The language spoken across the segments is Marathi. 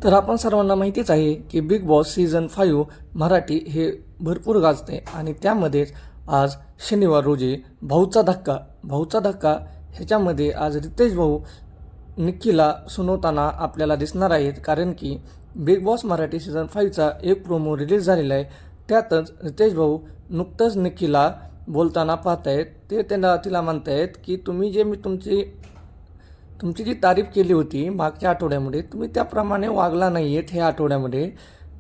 तर आपण सर्वांना माहितीच आहे की बिग बॉस सीझन 5 मराठी हे भरपूर गाजते आणि त्यामध्येच आज शनिवार रोजी भाऊचा धक्का ह्याच्यामध्ये आज रितेश भाऊ निक्कीला सुनवताना आपल्याला दिसणार आहेत. कारण की बिग बॉस मराठी सीझन 5चा एक प्रोमो रिलीज झालेला आहे. त्यातच रितेश भाऊ नुकतंच निक्कीला बोलताना पाहत आहेत. ते तिला म्हणतायत की तुम्ही जे मी तुमची जी तारीफ केली होती मागच्या आठवड्यामध्ये तुम्ही त्याप्रमाणे वागला नाही आहेत ह्या आठवड्यामध्ये.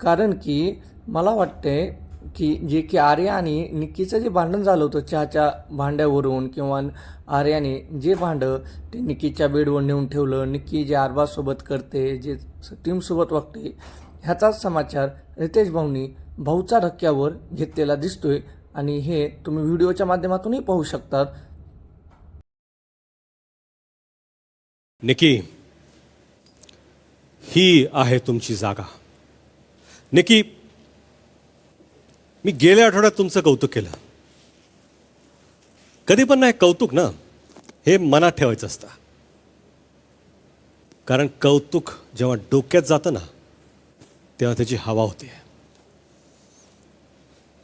कारण की मला वाटते की जे की आर्या आणि निक्कीचं जे भांडण झालं होतं चहाच्या भांड्यावरून, किंवा आर्याने जे भांडं ते निक्कीच्या बेडवर नेऊन ठेवलं, निक्की जे आरबाजसोबत करते, जे टीमसोबत वागते, ह्याचाच समाचार रितेश भाऊनी भाऊचा धक्क्यावर घेतलेला दिसतोय. आणि हे तुम्ही व्हिडिओच्या माध्यमातूनही पाहू शकतात. निकी, ही आहे तुमची जागा. निकी, मी गेल्या आठवड्यात तुमचं कौतुक केलं. कधी पण नाही कौतुक ना, हे मनात ठेवायचं असतं. कारण कौतुक जेव्हा डोक्यात जातं ना तेव्हा त्याची हवा होते.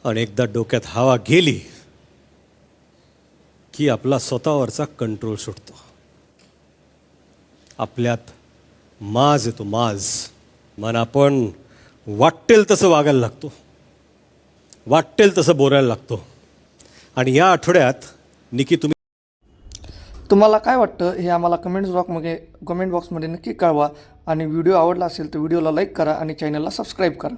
आणि एकदा डोक्यात हवा गेली की आपला स्वतःवरचा कंट्रोल सुटतो. आपल्यात माज येतो, माज. मन आपण वाटेल तसं वागायला लागतो, वाटेल तसं बोलायला लागतो. आणि या आठवड्यात निकी तुम्हाला काय वाटतं हे आम्हाला कमेंट बॉक्समध्ये नक्की कळवा. आणि व्हिडिओ आवडला असेल तर व्हिडिओला लाईक करा आणि चॅनलला सबस्क्राईब करा.